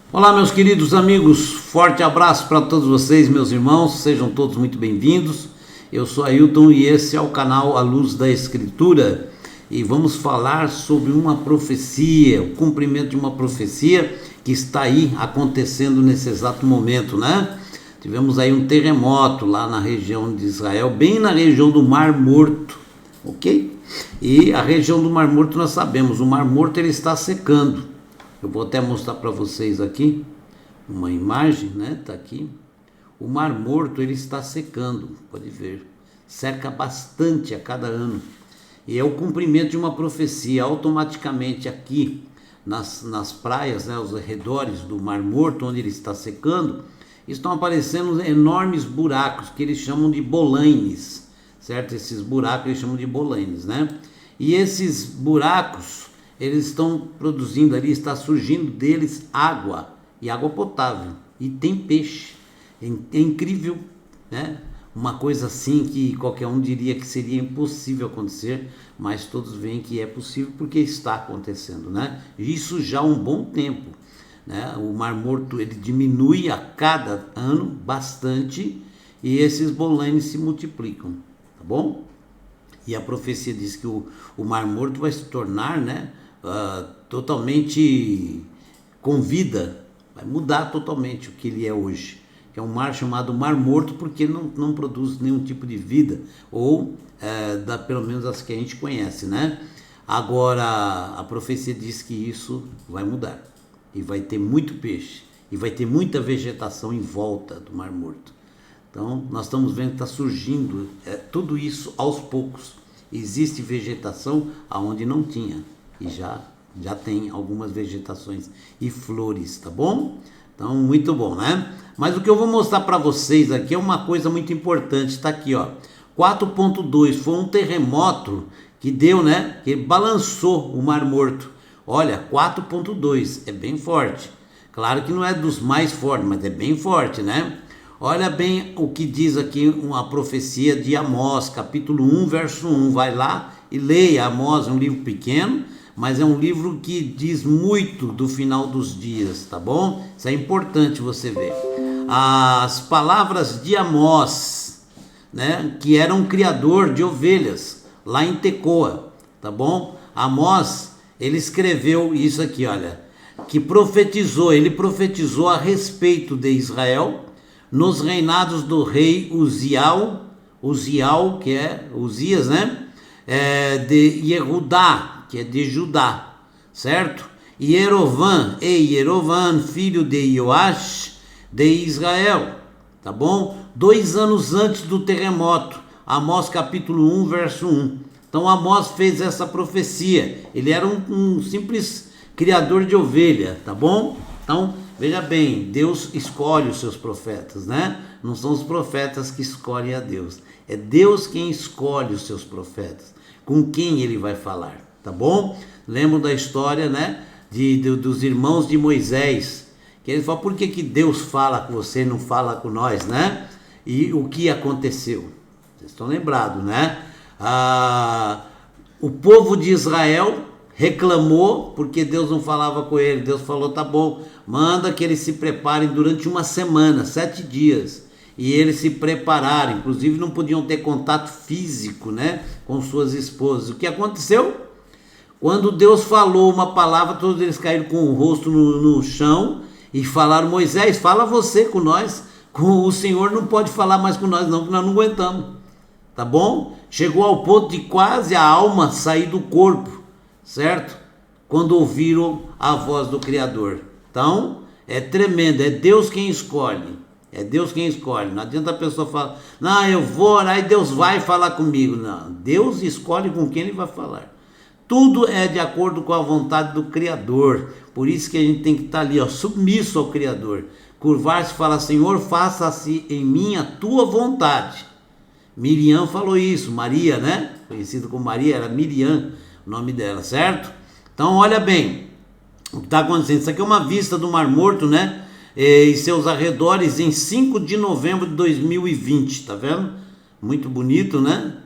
Olá, meus queridos amigos, forte abraço para todos vocês, meus irmãos, sejam todos muito bem-vindos. Eu sou Ailton e esse é o canal A Luz da Escritura e vamos falar sobre uma profecia, o cumprimento de uma profecia que está aí acontecendo nesse exato momento, né? Tivemos aí um terremoto lá na região de Israel, bem na região do Mar Morto, ok? E a região do Mar Morto nós sabemos, o Mar Morto ele está secando. Eu vou até mostrar para vocês aqui uma imagem, né? Tá aqui. O Mar Morto ele está secando, pode ver. Seca bastante a cada ano. E é o cumprimento de uma profecia. Automaticamente aqui nas praias, né, aos arredores do Mar Morto, onde ele está secando, estão aparecendo enormes buracos que eles chamam de bolaines, certo? Esses buracos eles chamam de bolaines, né? E esses buracos eles estão produzindo ali, está surgindo deles água, e água potável, e tem peixe. É incrível, né? Uma coisa assim que qualquer um diria que seria impossível acontecer, mas todos veem que é possível porque está acontecendo, né? Isso já há um bom tempo, né? O Mar Morto ele diminui a cada ano bastante, e esses bolaines se multiplicam, tá bom? E a profecia diz que o Mar Morto vai se tornar, né, totalmente com vida, vai mudar totalmente o que ele é hoje, que é um mar chamado Mar Morto porque não produz nenhum tipo de vida, ou pelo menos as que a gente conhece, né? Agora a profecia diz que isso vai mudar, e vai ter muito peixe, e vai ter muita vegetação em volta do Mar Morto. Então nós estamos vendo que está surgindo tudo isso aos poucos. Existe vegetação aonde não tinha, e já tem algumas vegetações e flores, tá bom? Então, muito bom, né? Mas o que eu vou mostrar para vocês aqui é uma coisa muito importante, tá aqui, ó. 4.2, foi um terremoto que deu, né? Que balançou o Mar Morto. Olha, 4.2, é bem forte. Claro que não é dos mais fortes, mas é bem forte, né? Olha bem o que diz aqui uma profecia de Amós, capítulo 1, verso 1. Vai lá e leia. Amós é um livro pequeno, mas é um livro que diz muito do final dos dias, tá bom? Isso é importante você ver. As palavras de Amós, né, que era um criador de ovelhas lá em Tecoa, tá bom? Amós, ele escreveu isso aqui, olha, que ele profetizou a respeito de Israel nos reinados do rei Uziel, que é Uzias, né? De Yehudá, que é de Judá, certo? E Jerovam, filho de Joash, de Israel, tá bom? 2 anos antes do terremoto, Amós capítulo 1, verso 1. Então Amós fez essa profecia, ele era um simples criador de ovelha, tá bom? Então, veja bem, Deus escolhe os seus profetas, né? Não são os profetas que escolhem a Deus, é Deus quem escolhe os seus profetas, com quem ele vai falar, tá bom? Lembram da história, né, dos irmãos de Moisés, que eles falam, por que Deus fala com você e não fala com nós, né? E o que aconteceu? Vocês estão lembrados, né? O povo de Israel reclamou porque Deus não falava com ele. Deus falou, tá bom, manda que eles se preparem durante uma semana, 7 dias. E eles se prepararam, inclusive não podiam ter contato físico, né, com suas esposas. O que aconteceu? Quando Deus falou uma palavra, todos eles caíram com o rosto no chão e falaram, Moisés, fala você com nós, o Senhor não pode falar mais com nós não, porque nós não aguentamos, tá bom? Chegou ao ponto de quase a alma sair do corpo, certo? Quando ouviram a voz do Criador. Então, é tremendo, é Deus quem escolhe. É Deus quem escolhe. Não adianta a pessoa falar, não, eu vou orar e Deus vai falar comigo. Não, Deus escolhe com quem ele vai falar. Tudo é de acordo com a vontade do Criador. Por isso que a gente tem que estar ali, ó, submisso ao Criador. Curvar-se e falar, Senhor, faça-se em mim a tua vontade. Miriam falou isso, Maria, né? Conhecida como Maria, era Miriam o nome dela, certo? Então, olha bem o que está acontecendo. Isso aqui é uma vista do Mar Morto, né? E seus arredores em 5 de novembro de 2020, tá vendo? Muito bonito, né?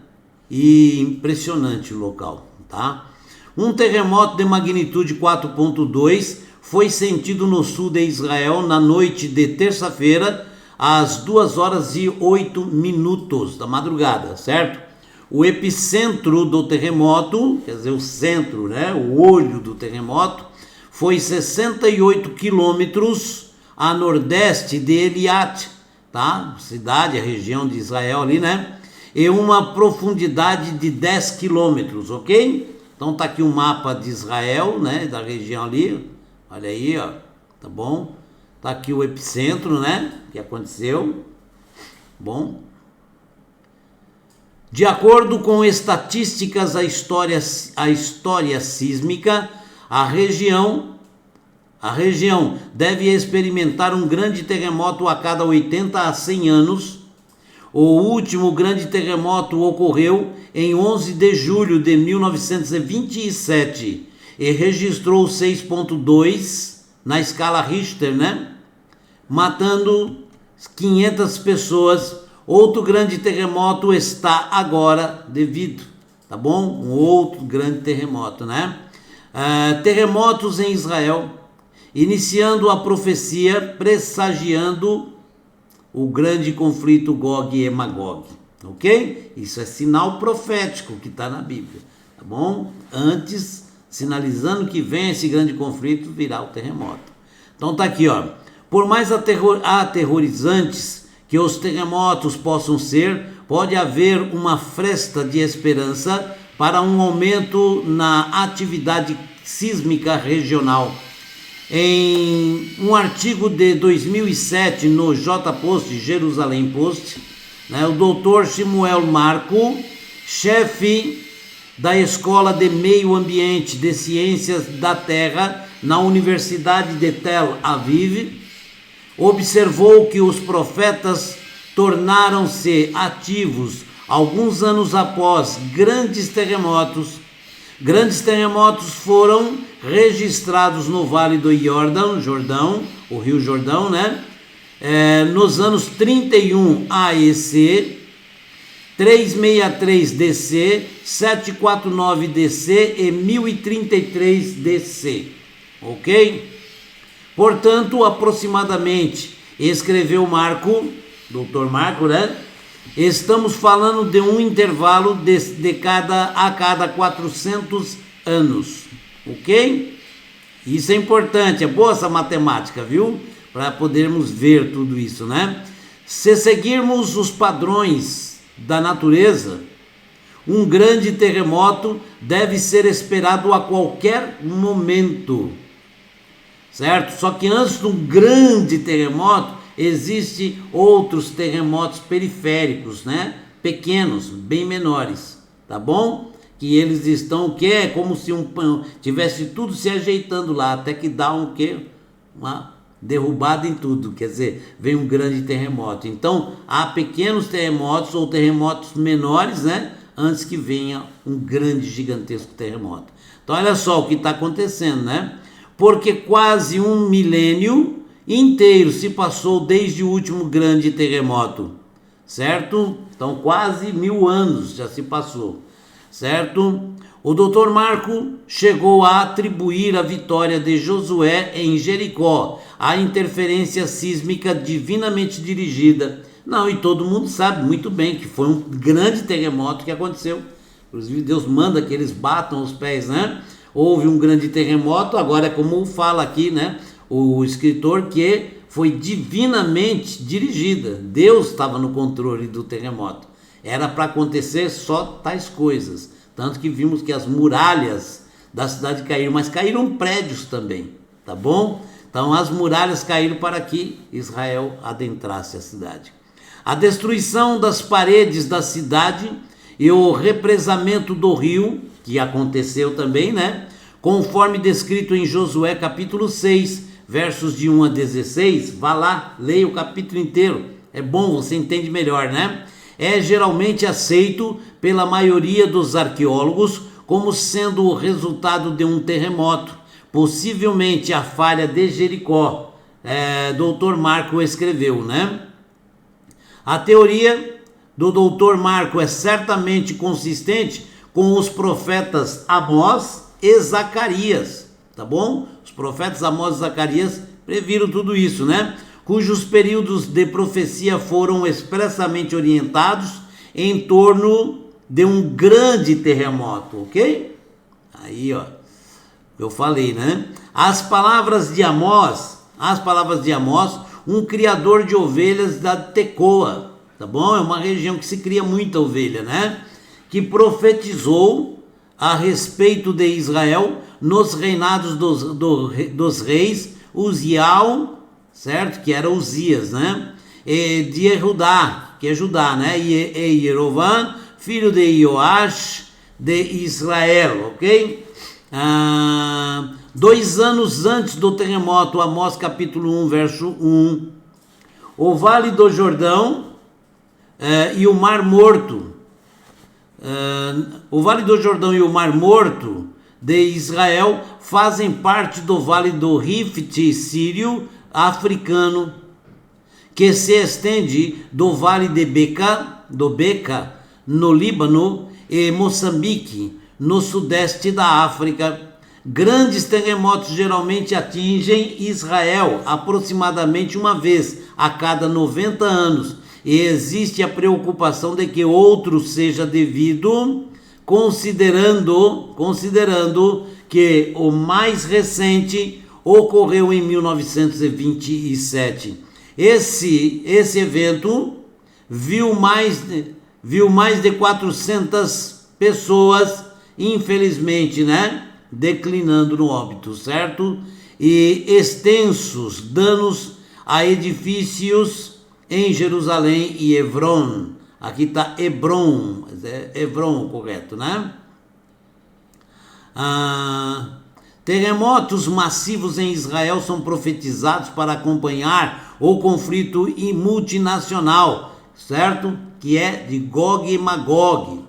E impressionante o local, tá? Um terremoto de magnitude 4.2 foi sentido no sul de Israel na noite de terça-feira, às 2h08 da madrugada, certo? O epicentro do terremoto, quer dizer, o centro, né, o olho do terremoto, foi 68 quilômetros a nordeste de Eliat, tá? Cidade, a região de Israel ali, né? E uma profundidade de 10 quilômetros, ok? Então tá aqui um mapa de Israel, né? Da região ali, olha aí, ó, tá bom? Tá aqui o epicentro, né? Que aconteceu, bom. De acordo com estatísticas, a história sísmica, a região deve experimentar um grande terremoto a cada 80 a 100 anos. O último grande terremoto ocorreu em 11 de julho de 1927 e registrou 6,2 na escala Richter, né? Matando 500 pessoas. Outro grande terremoto está agora devido, tá bom? Um outro grande terremoto, né? Terremotos em Israel, iniciando a profecia, pressagiando o grande conflito Gog e Magog, ok? Isso é sinal profético que está na Bíblia, tá bom? Antes, sinalizando que vem esse grande conflito, virá o terremoto. Então tá aqui, ó. Por mais aterrorizantes que os terremotos possam ser, pode haver uma fresta de esperança para um aumento na atividade sísmica regional. Em um artigo de 2007 no J-Post, Jerusalém Post, né, o Dr. Shmuel Marco, chefe da Escola de Meio Ambiente de Ciências da Terra na Universidade de Tel Aviv, observou que os profetas tornaram-se ativos alguns anos após grandes terremotos. Grandes terremotos foram registrados no Vale do Jordão, o Rio Jordão, né? Nos anos 31 AEC, 363 DC, 749 DC e 1033 DC, ok? Portanto, aproximadamente, escreveu Dr. Marco, né? Estamos falando de um intervalo a cada 400 anos, ok? Isso é importante, é boa essa matemática, viu? Para podermos ver tudo isso, né? Se seguirmos os padrões da natureza, um grande terremoto deve ser esperado a qualquer momento, certo? Só que antes de um grande terremoto, existem outros terremotos periféricos, né? Pequenos, bem menores, tá bom? Que eles estão, que é como se tivesse tudo se ajeitando lá, até que dá uma derrubada em tudo, quer dizer, vem um grande terremoto. Então, há pequenos terremotos ou terremotos menores, né? Antes que venha um grande, gigantesco terremoto. Então, olha só o que está acontecendo, né? Porque quase um milênio inteiro se passou desde o último grande terremoto, certo? Então quase 1000 anos já se passou, certo? O Dr. Marco chegou a atribuir a vitória de Josué em Jericó à interferência sísmica divinamente dirigida. Não, e todo mundo sabe muito bem que foi um grande terremoto que aconteceu. Inclusive Deus manda que eles batam os pés, né? Houve um grande terremoto, agora é como fala aqui, né? O escritor, que foi divinamente dirigida. Deus estava no controle do terremoto. Era para acontecer só tais coisas. Tanto que vimos que as muralhas da cidade caíram, mas caíram prédios também, tá bom? Então as muralhas caíram para que Israel adentrasse a cidade. A destruição das paredes da cidade e o represamento do rio, que aconteceu também, né? Conforme descrito em Josué capítulo 6, versos de 1 a 16, vá lá, leia o capítulo inteiro, é bom, você entende melhor, né? É geralmente aceito pela maioria dos arqueólogos como sendo o resultado de um terremoto, possivelmente a falha de Jericó. Dr. Marco escreveu, né? A teoria do Dr. Marco é certamente consistente com os profetas Amós e Zacarias, tá bom? Os profetas Amós e Zacarias previram tudo isso, né? Cujos períodos de profecia foram expressamente orientados em torno de um grande terremoto, ok? Aí, ó, eu falei, né? As palavras de Amós, um criador de ovelhas da Tecoa, tá bom? É uma região que se cria muita ovelha, né? Que profetizou a respeito de Israel nos reinados dos reis Uziel, certo? Que era Uzias, né? E de Judá, que é Judá, né? E Jerovam, filho de Ioás, de Israel, ok? 2 anos antes do terremoto, Amós capítulo 1, verso 1, o Vale do Jordão e o Mar Morto, o Vale do Jordão e o Mar Morto de Israel fazem parte do Vale do Rift sírio africano, que se estende do Vale de Beca, no Líbano, e Moçambique, no sudeste da África. Grandes terremotos geralmente atingem Israel aproximadamente uma vez a cada 90 anos, e existe a preocupação de que outro seja devido, considerando que o mais recente ocorreu em 1927. Esse evento viu mais de 400 pessoas, infelizmente, né, declinando no óbito, certo? E extensos danos a edifícios em Jerusalém e Hebron. Aqui está Hebron, é Hebron correto, né? Terremotos massivos em Israel são profetizados para acompanhar o conflito multinacional, certo? Que é de Gog e Magog,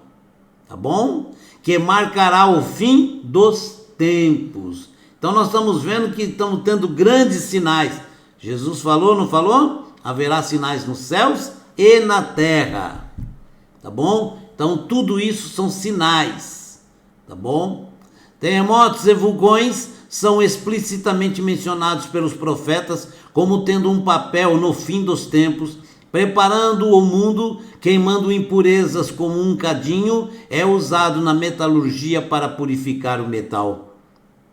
tá bom? Que marcará o fim dos tempos. Então nós estamos vendo que estamos tendo grandes sinais. Jesus falou, não falou? Haverá sinais nos céus e na terra, tá bom? Então tudo isso são sinais, tá bom? Terremotos e vulcões são explicitamente mencionados pelos profetas como tendo um papel no fim dos tempos, preparando o mundo. Queimando impurezas como um cadinho é usado na metalurgia para purificar o metal.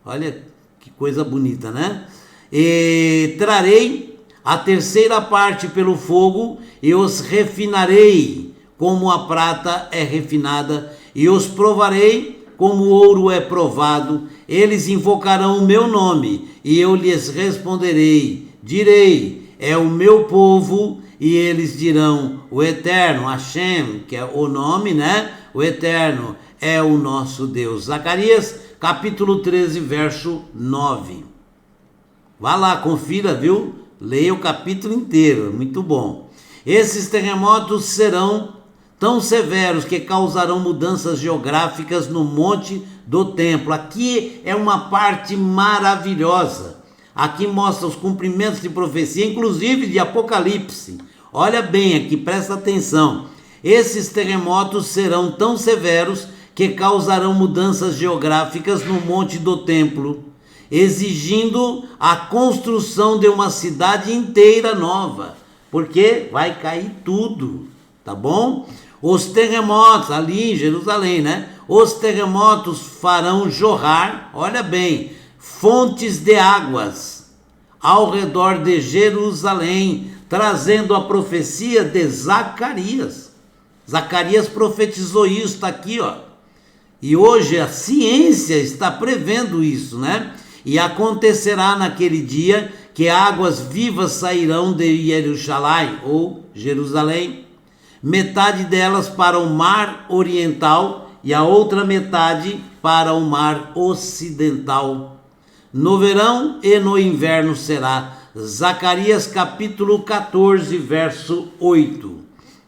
Olha que coisa bonita, né? E trarei a terceira parte pelo fogo e os refinarei como a prata é refinada, e os provarei como o ouro é provado. Eles invocarão o meu nome e eu lhes responderei. Direi, é o meu povo. E eles dirão, o Eterno, Hashem, que é o nome, né? O Eterno é o nosso Deus. Zacarias, capítulo 13, verso 9. Vá lá, confira, viu? Leia o capítulo inteiro, muito bom. Esses terremotos serão tão severos que causarão mudanças geográficas no monte do templo. Aqui é uma parte maravilhosa. Aqui mostra os cumprimentos de profecia, inclusive de Apocalipse. Olha bem aqui, presta atenção. Esses terremotos serão tão severos que causarão mudanças geográficas no monte do templo, exigindo a construção de uma cidade inteira nova, porque vai cair tudo, tá bom? Os terremotos, ali em Jerusalém, né? Os terremotos farão jorrar, olha bem, fontes de águas ao redor de Jerusalém, trazendo a profecia de Zacarias. Zacarias profetizou isso, está aqui, ó. E hoje a ciência está prevendo isso, né? E acontecerá naquele dia que águas vivas sairão de Jerusalém, ou Jerusalém, metade delas para o mar oriental e a outra metade para o mar ocidental. No verão e no inverno será. Zacarias capítulo 14, verso 8.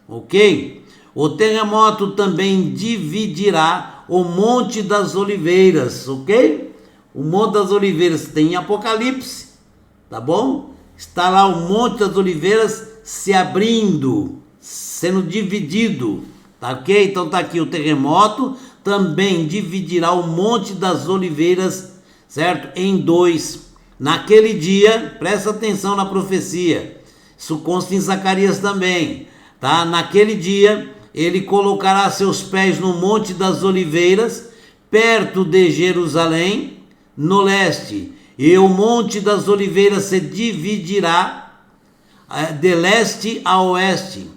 Ok? O terremoto também dividirá o Monte das Oliveiras, ok? O Monte das Oliveiras tem em Apocalipse, tá bom? Está lá o Monte das Oliveiras se abrindo, sendo dividido, tá ok? Então tá aqui o terremoto, também dividirá o Monte das Oliveiras, certo? Em 2. Naquele dia, presta atenção na profecia, isso consta em Zacarias também, tá? Naquele dia, ele colocará seus pés no Monte das Oliveiras, perto de Jerusalém, no leste, e o Monte das Oliveiras se dividirá de leste a oeste,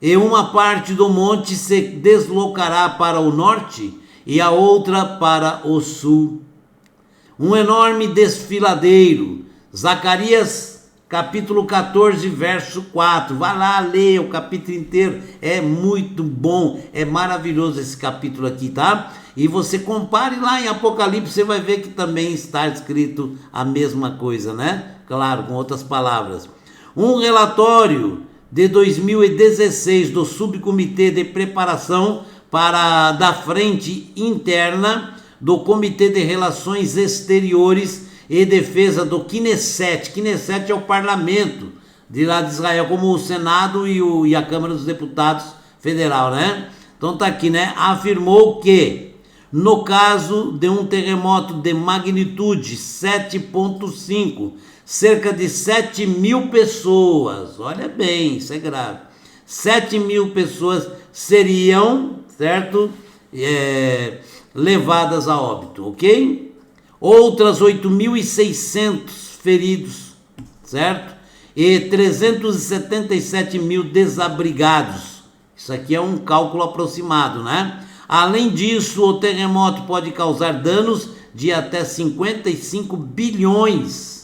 e uma parte do monte se deslocará para o norte e a outra para o sul. Um enorme desfiladeiro. Zacarias capítulo 14, verso 4. Vai lá ler o capítulo inteiro, é muito bom, é maravilhoso esse capítulo aqui, tá? E você compare lá em Apocalipse, você vai ver que também está escrito a mesma coisa, né? Claro, com outras palavras. Um relatório de 2016 do Subcomitê de Preparação da Frente Interna do Comitê de Relações Exteriores e Defesa do Knesset. Knesset é o parlamento de lá de Israel, como o Senado e a Câmara dos Deputados Federal, né? Então tá aqui, né? Afirmou que, no caso de um terremoto de magnitude 7,5, cerca de 7 mil pessoas, olha bem, isso é grave, 7 mil pessoas seriam, certo? Levadas a óbito, ok? Outras 8.600 feridos, certo? E 377 mil desabrigados. Isso aqui é um cálculo aproximado, né? Além disso, o terremoto pode causar danos de até 55 bilhões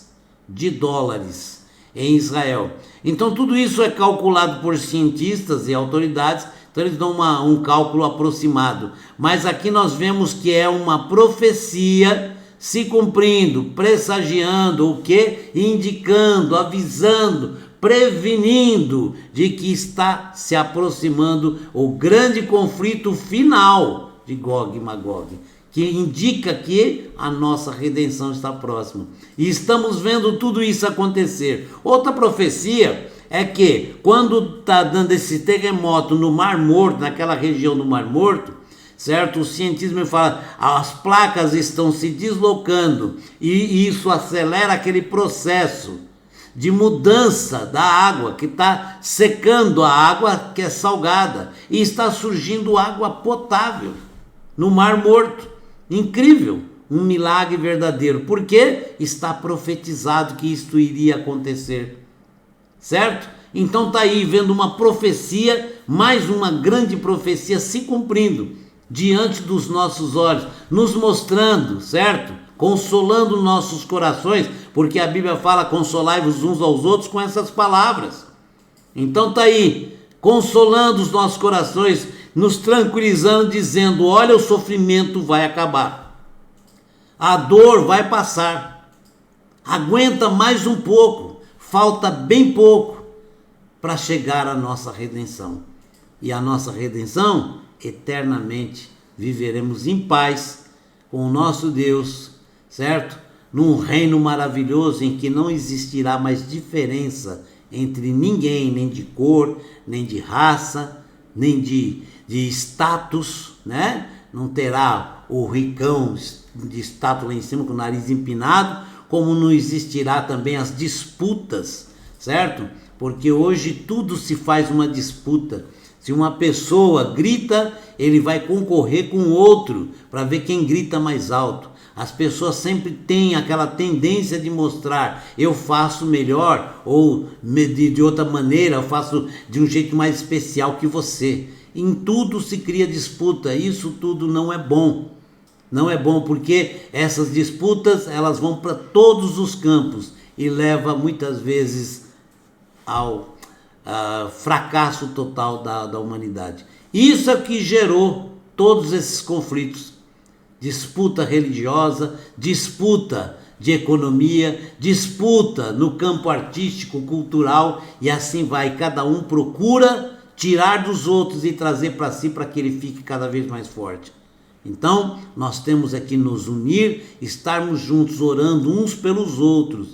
de dólares em Israel. Então tudo isso é calculado por cientistas e autoridades, então eles dão um cálculo aproximado. Mas aqui nós vemos que é uma profecia se cumprindo, pressagiando o que? Indicando, avisando, prevenindo de que está se aproximando o grande conflito final de Gog e Magog, que indica que a nossa redenção está próxima. E estamos vendo tudo isso acontecer. Outra profecia é que quando está dando esse terremoto no Mar Morto, naquela região do Mar Morto, certo? O cientista me fala, as placas estão se deslocando e isso acelera aquele processo de mudança da água, que está secando a água que é salgada e está surgindo água potável no Mar Morto. Incrível, um milagre verdadeiro, porque está profetizado que isto iria acontecer, certo? Então está aí vendo uma profecia, mais uma grande profecia se cumprindo diante dos nossos olhos, nos mostrando, certo? Consolando nossos corações, porque a Bíblia fala, consolai-vos uns aos outros com essas palavras. Então está aí, consolando os nossos corações, nos tranquilizando, dizendo, olha, o sofrimento vai acabar, a dor vai passar, aguenta mais um pouco, falta bem pouco para chegar à nossa redenção. E a nossa redenção, eternamente viveremos em paz com o nosso Deus, certo? Num reino maravilhoso em que não existirá mais diferença entre ninguém, nem de cor, nem de raça, nem de status, né? Não terá o ricão de status lá em cima com o nariz empinado, como não existirá também as disputas, certo? Porque hoje tudo se faz uma disputa. Se uma pessoa grita, ele vai concorrer com outro para ver quem grita mais alto. As pessoas sempre têm aquela tendência de mostrar, eu faço melhor, ou de outra maneira, eu faço de um jeito mais especial que você. Em tudo se cria disputa, isso tudo não é bom. Não é bom porque essas disputas, elas vão para todos os campos e leva muitas vezes ao fracasso total da humanidade. Isso é que gerou todos esses conflitos. Disputa religiosa, disputa de economia, disputa no campo artístico, cultural, e assim vai. Cada um procura tirar dos outros e trazer para si, para que ele fique cada vez mais forte. Então, nós temos que nos unir, estarmos juntos, orando uns pelos outros,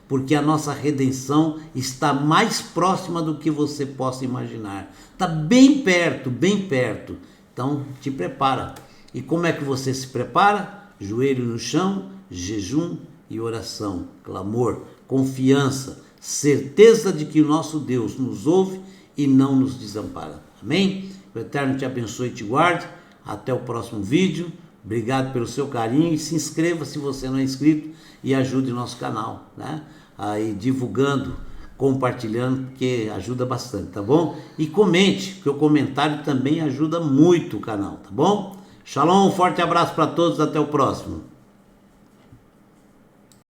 porque a nossa redenção está mais próxima do que você possa imaginar. Está bem perto, bem perto. Então, te prepara. E como é que você se prepara? Joelho no chão, jejum e oração, clamor, confiança, certeza de que o nosso Deus nos ouve e não nos desampara. Amém? O Eterno te abençoe e te guarde. Até o próximo vídeo. Obrigado pelo seu carinho e se inscreva se você não é inscrito e ajude o nosso canal, né? Aí divulgando, compartilhando, porque ajuda bastante, tá bom? E comente, porque o comentário também ajuda muito o canal, tá bom? Shalom, um forte abraço para todos, até o próximo.